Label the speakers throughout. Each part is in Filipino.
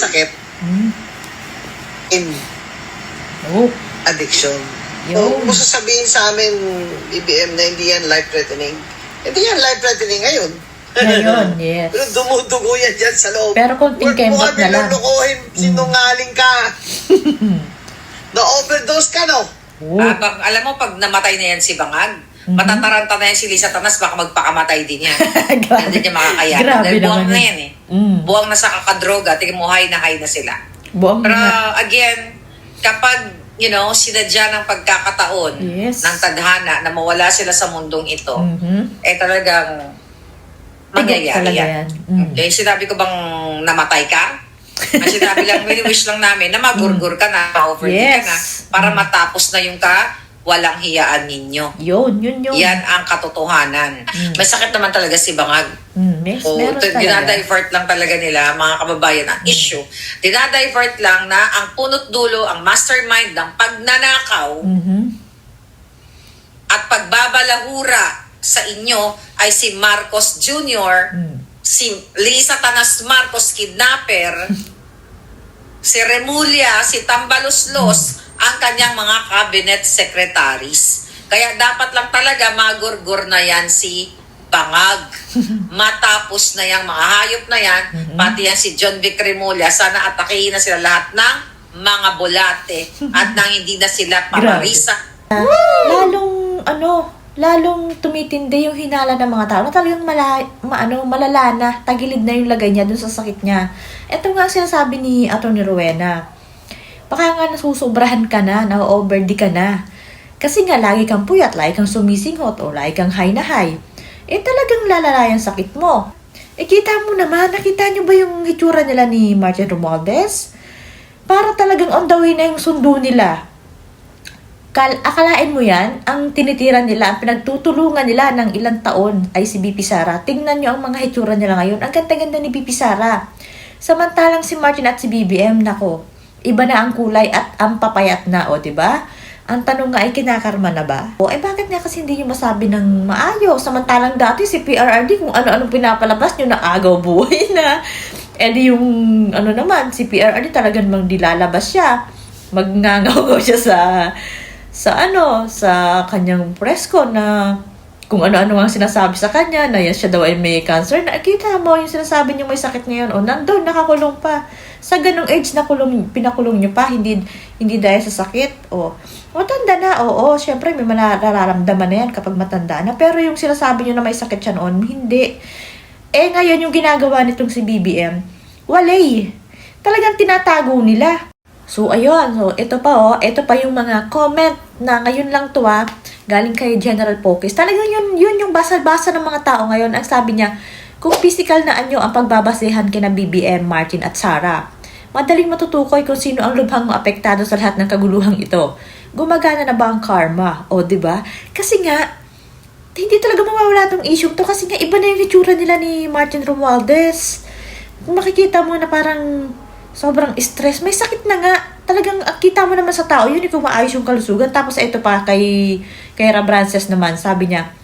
Speaker 1: sakit? In addiction. Kung gusto sabihin sa amin, BBM, na hindi yan life-threatening, hindi yan life-threatening ngayon.
Speaker 2: Ngayon, yes.
Speaker 1: Pero dumudugo yan dyan sa loob.
Speaker 2: Pero konting kembot na lang.
Speaker 1: Lulukohin, sinungaling ka. Na-overdose ka, no?
Speaker 3: Alam mo, pag namatay na yan si Bangag, matataranta na yan si Lisa Tanas, baka magpakamatay din yan. Hindi niya makakayanan.
Speaker 2: Grabe
Speaker 3: Dahil buwang
Speaker 2: naman
Speaker 3: na yan eh. Buwang na sa kakadroga, tingin mo, high na sila.
Speaker 2: Buwang
Speaker 3: Pero
Speaker 2: na.
Speaker 3: again, kapag, sinadya ng pagkakataon ng tadhana na mawala sila sa mundong ito, talagang mangyayari yan. Sinabi ko bang namatay ka? Ang sinabi lang, wish lang namin na magurgur ka na, ma-overtake ka na, para matapos na yung walang hiyaan ninyo.
Speaker 2: Yun.
Speaker 3: Yan ang katotohanan. May sakit naman talaga si Bangag.
Speaker 2: Meron talaga.
Speaker 3: Dinadivert lang talaga nila, mga kababayan, ang issue. Dinadivert lang na ang punot dulo, ang mastermind ng pagnanakaw at pagbabalahura sa inyo ay si Marcos Jr., si Lisa Tanas Marcos, kidnapper, si Remulla, si Tambaloslos, ang kanyang mga cabinet secretaries. Kaya dapat lang talaga magurgur na yan si Bangag. Matapos na yung mga hayop na yan, pati yan si John Vic Remulla, sana atakihin na sila lahat ng mga bulate at nang hindi na sila pamarisa.
Speaker 2: Lalong tumitindi yung hinala ng mga tao na talagang malala na, tagilid na yung lagay niya dun sa sakit niya. Ito nga sinasabi ni Atty. Rowena, baka nga nasusobrahan ka na, na-overdi ka na. Kasi nga lagi kang puyat, lagi kang sumisinghot, o lagi kang high na high. Talagang lalala yung sakit mo. Kita mo naman, nakita niyo ba yung itsura nila ni Martin Romualdez? Para talagang on the way na yung sundo nila. Akalain mo yan, ang tinitiran nila, ang pinagtutulungan nila ng ilang taon ay si BP Sara. Tingnan nyo ang mga hitsura nila ngayon. Ang ganda-ganda ni BP Sara. Samantalang si Martin at si BBM, nako, iba na ang kulay at ang papayat na, diba? Ang tanong nga ay kinakarma na ba? Bakit nga kasi hindi nyo masabi ng maayos? Samantalang dati si PRRD, kung ano-anong pinapalabas nyo, naagaw buhay na. Yung, si PRRD talagang dilalabas siya. Magngangaw siya sa kanyang press con na kung ano-ano ang sinasabi sa kanya, na yan siya daw ay may cancer. Nakita mo yung sinasabi niyo may sakit ngayon, nandun, nakakulong pa. Sa ganong age, pinakulong niyo pa, hindi dahil sa sakit. Matanda na, syempre may nararamdaman na yan kapag matanda na. Pero yung sinasabi niyo na may sakit siya noon, hindi. Ngayon yung ginagawa nitong si BBM, walay. Talagang tinatago nila. So, ayun. So, ito pa yung mga comment na ngayon lang to galing kay General Pokis. Talagang yun yung basa-basa ng mga tao ngayon. Ang sabi niya, kung physical na anyo ang pagbabasehan kina BBM, Martin at Sara, madaling matutukoy kung sino ang lubhang maapektado sa lahat ng kaguluhang ito. Gumagana na ba ang karma? Diba? Kasi nga, hindi talaga mawawala tong issue to kasi nga iba na yung itsura nila ni Martin Romualdez. Makikita mo na parang sobrang stress. May sakit na nga. Talagang kita mo naman sa tao, yun kung maayos yung kalusugan. Tapos ito pa kay Rabrances naman, sabi niya,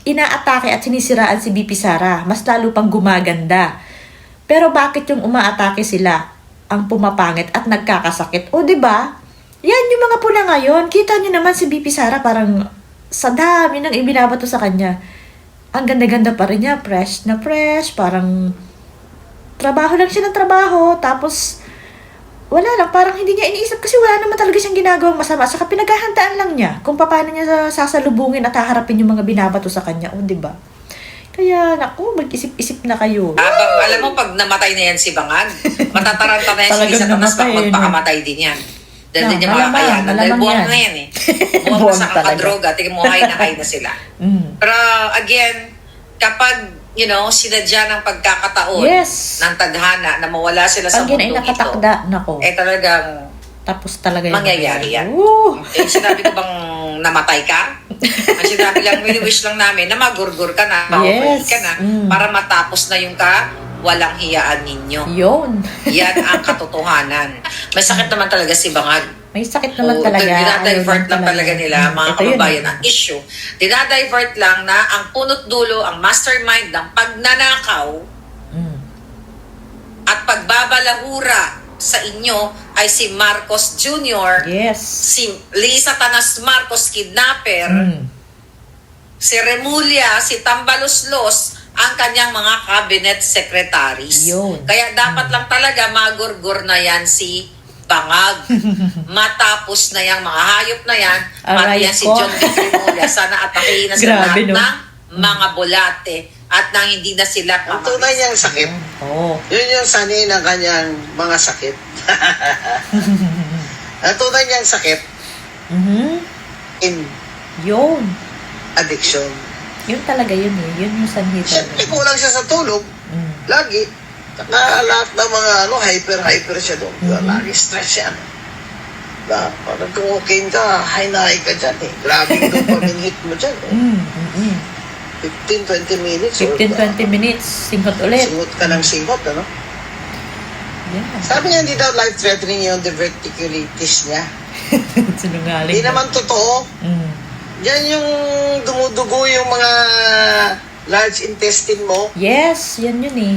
Speaker 2: inaatake at sinisiraan si BP Sara. Mas lalo pang gumaganda. Pero bakit yung umaatake sila ang pumapangit at nagkakasakit? Diba? Yan yung mga pula ngayon. Kita nyo naman si BP Sara parang sa dami nang ibinabato sa kanya. Ang ganda-ganda pa rin niya. Fresh na fresh. Parang trabaho lang siya ng trabaho, tapos wala lang, parang hindi niya iniisip kasi wala naman talaga siyang ginagawang masama. Saka pinaghahandaan lang niya kung paano niya sasalubungin at haharapin yung mga binabato sa kanya. Diba? Kaya, mag-isip-isip na kayo.
Speaker 3: Alam mo, pag namatay na yan si Bangag, matataranta na yan si Lisa Tanas, baka magpakamatay din yan. Dahil hindi niya makakayanan. Dahil buwang na yan buwang na sa kakadroga, tingin mo high na sila. Pero again, kapag sinadya ng pagkakataon ng tadhana na mawala sila sa mundong ito, talagang
Speaker 2: tapos talaga
Speaker 3: mangyayari yan. Sinabi ko bang namatay ka? Ang sinabi lang, wish lang namin na magurgur ka na, ma-overtake ka na, para matapos na yung walang hiyaan ninyo. Yan ang katotohanan. May sakit naman talaga si Bangag.
Speaker 2: May sakit naman talaga.
Speaker 3: Dinadivert lang talaga nila, mga kababayan, ang issue. Dinadivert lang na ang punot dulo, ang mastermind ng pagnanakaw at pagbabalahura sa inyo ay si Marcos Jr.,
Speaker 2: Yes.
Speaker 3: si Lisa Tanas Marcos kidnapper, si Remulla, si Tambaloslos, ang kanyang mga cabinet secretaries.
Speaker 2: Yun.
Speaker 3: Kaya dapat lang talaga magurgur na yan si Bangag. Matapos na yung mga hayop na yan, pati
Speaker 2: Aray
Speaker 3: yan si
Speaker 2: ko.
Speaker 3: John D. Remulla, sana atakihin na sa
Speaker 2: Grabe,
Speaker 3: lahat
Speaker 2: no?
Speaker 3: ng mga bulate at nang hindi na sila
Speaker 1: Ang tunay niyang sakit,
Speaker 2: Oh.
Speaker 1: yun yung sanhi ng kanyang mga sakit. Ang tunay niyang sakit, in
Speaker 2: Yun.
Speaker 1: addiction.
Speaker 2: Yun talaga yun eh. Yun yung sanhi
Speaker 1: Siyempre,
Speaker 2: talaga.
Speaker 1: kulang siya sa tulog.
Speaker 2: Mm.
Speaker 1: Lagi. Saka lahat ng mga hyper siya doon. Lagi stress siya. Parang kung okay ka, high ka dyan eh. Grabe yung dopamine hit mo dyan. Eh. 15-20 minutes.
Speaker 2: 15-20 minutes, singhot ulit.
Speaker 1: Singot ka ng singot, ano?
Speaker 2: Yeah.
Speaker 1: Sabi niya, hindi daw life-threatening yung diverticulitis niya.
Speaker 2: Sinungaling.
Speaker 1: Hindi naman totoo. Yan yung dumudugo yung mga large intestine mo.
Speaker 2: Yes, yan yun eh.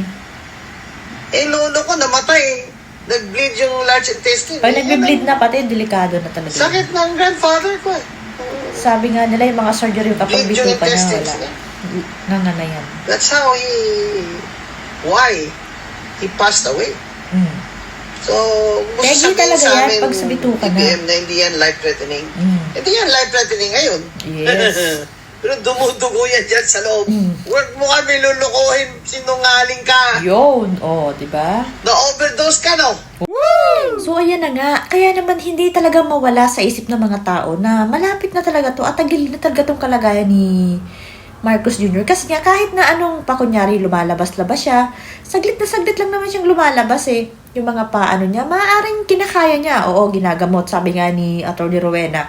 Speaker 1: Eh, lolo ko namatay. Nag-bleed yung large intestine.
Speaker 2: Pag
Speaker 1: Eh,
Speaker 2: nagbe-bleed na pati, delikado na talaga.
Speaker 1: sakit ng grandfather ko eh.
Speaker 2: Sabi nga nila, yung mga surgery kapag
Speaker 1: Bleed yung
Speaker 2: bituka na,
Speaker 1: intestines
Speaker 2: wala.
Speaker 1: niya.
Speaker 2: Nanga na yan.
Speaker 1: That's how why he passed away. So, kung
Speaker 2: Peggy
Speaker 1: sasabihin
Speaker 2: talaga
Speaker 1: sa
Speaker 2: yan
Speaker 1: amin,
Speaker 2: pag sa bituka na.
Speaker 1: BBM na hindi yan life-threatening. Hindi yan life-threatening ngayon.
Speaker 2: Yes.
Speaker 1: Pero dumudugo yan dyan sa loob. Huwag mo kami lulukuhin, sinungaling ka.
Speaker 2: Yun, oh, di ba?
Speaker 1: Na-overdose ka, no?
Speaker 2: So, ayan na nga. Kaya naman hindi talaga mawala sa isip ng mga tao na malapit na talaga to at tagil na talaga tong kalagayan ni Marcos Jr. Kasi nga, kahit na anong pa kunyari lumalabas-labas siya, saglit na saglit lang naman siyang lumalabas eh. Yung mga paano niya, maaaring kinakaya niya. Oo, ginagamot, sabi nga ni Atty. Rowena.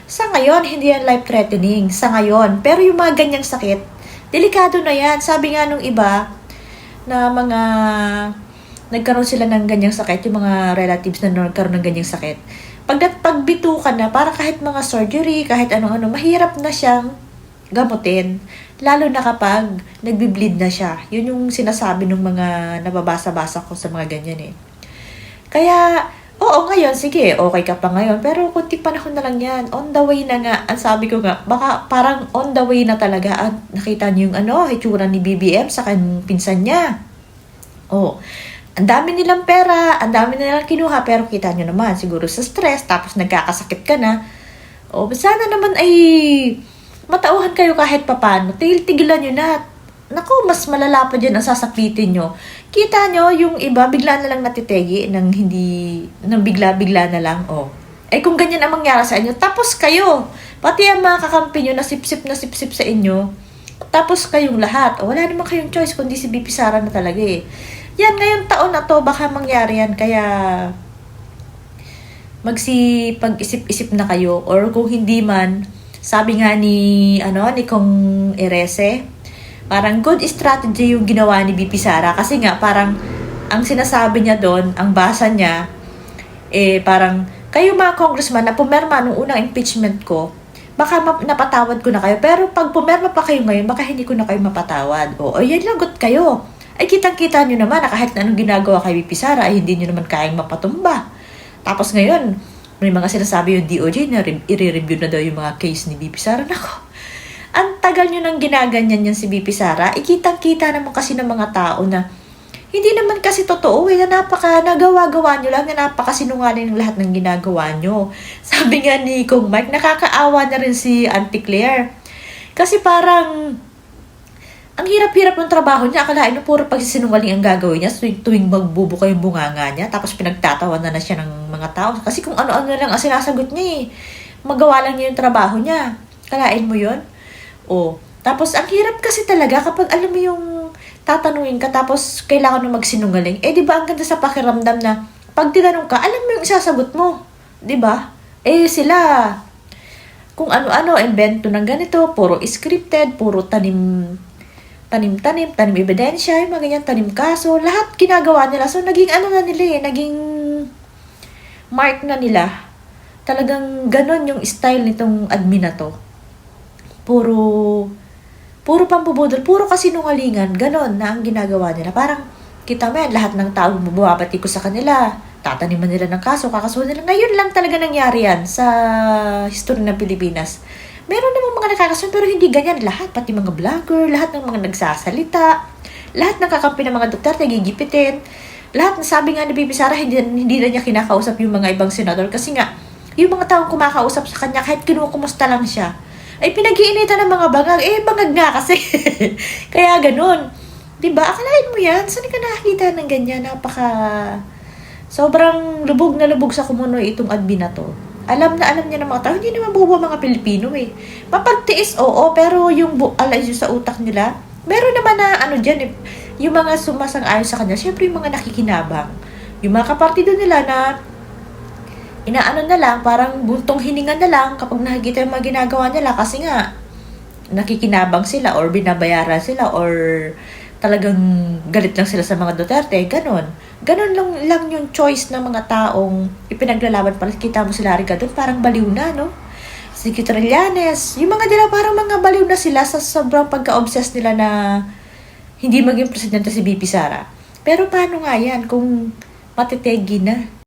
Speaker 2: Sa ngayon, hindi yan life-threatening. Sa ngayon. Pero yung mga ganyang sakit, delikado na yan. Sabi nga nung iba, na mga nagkaroon sila ng ganyang sakit, yung mga relatives na nagkaroon ng ganyang sakit. Pagbito ka na, para kahit mga surgery, kahit ano-ano, mahirap na siyang gamutin. Lalo na kapag nagbi-bleed na siya. Yun yung sinasabi ng mga nababasa-basa ko sa mga ganyan eh. Kaya, oo ngayon, sige, okay ka pa ngayon. Pero kunti panahon na lang yan. On the way na nga. Ang sabi ko nga, baka parang on the way na talaga. At nakita niyo yung hitsura ni BBM sa kanyang pinsan niya. Oh, ang dami nilang pera, ang dami nilang kinuha, pero kita nyo naman, siguro sa stress, tapos nagkakasakit ka na. O, sana naman ay matauhan kayo kahit papano. Tigilan nyo na. Naku, mas malala pa dyan ang sasakitin nyo. Kita nyo, yung iba, bigla na lang natitegi nang bigla-bigla na lang. O, eh kung ganyan ang mangyari sa inyo, tapos kayo. Pati ang mga kakampi nyo na sip-sip sa inyo, tapos kayong lahat. O, wala naman kayong choice, kundi si BP Sara na talaga eh. Yan, ngayong taon na to, baka mangyari yan. Kaya, pag-isip-isip na kayo. Or kung hindi man, sabi nga ni Kong Erese, parang good strategy yung ginawa ni BP Sara. Kasi nga, parang, ang sinasabi niya doon, ang basa niya, parang, kayo mga congressman na pumerma nung unang impeachment ko, baka napatawad ko na kayo. Pero pag pumerma pa kayo ngayon, baka hindi ko na kayo mapatawad. O yan, lagot kayo. Ay kitang-kita nyo naman na kahit na anong ginagawa kay BP Sara, ay hindi nyo naman kayang mapatumba. Tapos ngayon, may mga sinasabi yung DOJ na i-review na daw yung mga case ni BP Sara. Nako, ang tagal nyo nang ginaganyan yan si BP Sara. Ikitang-kita naman kasi ng mga tao na hindi naman kasi totoo na nagawa-gawa nyo lang, na napakasinungaling ng lahat ng ginagawa nyo. Sabi nga ni Kong Mike, nakakaawa na rin si Auntie Claire. Kasi parang ang hirap-hirap ng trabaho niya. Akalain mo puro pagsisinungaling ang gagawin niya tuwing magbubuka yung bunganga niya. Tapos pinagtatawanan na siya ng mga tao. Kasi kung ano-ano lang ang sinasagot niya eh. Magawa lang niya yung trabaho niya. Akalain mo yun? O. Tapos ang hirap kasi talaga kapag alam mo yung tatanungin ka tapos kailangan mo magsinungaling. Eh di ba ang ganda sa pakiramdam na pag tinanong ka, alam mo yung isasagot mo. Di ba? Eh sila, kung ano-ano, invento ng ganito, puro scripted, puro tanim ebidensya, yung mga ganyan, tanim kaso, lahat ginagawa nila. So, naging na nila naging mark na nila. Talagang ganon yung style nitong admin na to. Puro pampubudol, puro kasinungalingan, ganon na ang ginagawa nila. Parang, Kita mo yan, lahat ng tao bumabati ko sa kanila. Tataniman nila ng kaso, kakasuhan nila. Ngayon lang talaga nangyari yan sa history ng Pilipinas. Meron namang mga nakakasuhan pero hindi ganyan lahat. Pati mga vlogger, lahat ng mga nagsasalita, lahat ng kakampi ng mga Duterte, gigipitin. Lahat na sabi nga ni Bibi Sara, hindi na niya kinakausap yung mga ibang senador. Kasi nga, yung mga taong kumakausap sa kanya, kahit kinukumusta lang siya, ay pinag-iinitan ng mga bangag. Bangag nga kasi. Kaya ganun. Diba? Akalain mo yan? Saan ka nakakita ng ganyan? Sobrang lubog na lubog sa kumunoy itong admin na to. Alam na alam niya ng mga tao, hindi naman bubo mga Pilipino eh. Mapagtiis, oo, pero yung alay sa utak nila, meron naman na dyan eh, yung mga sumasang-ayon sa kanya, syempre yung mga nakikinabang. Yung mga kapartido nila na inaano na lang, parang buntong hininga na lang kapag nakikita yung mga ginagawa nila kasi nga nakikinabang sila or binabayaran sila or talagang galit lang sila sa mga Duterte, ganon. Ganon lang yung choice ng mga taong ipinaglalaban. Parang kita mo sila rin doon, parang baliw na, no? Si Trillanes, yung mga nila parang mga baliw na sila sa sobrang pagka-obsess nila na hindi maging presidente si BP Sara. Pero paano nga yan kung matitegi na?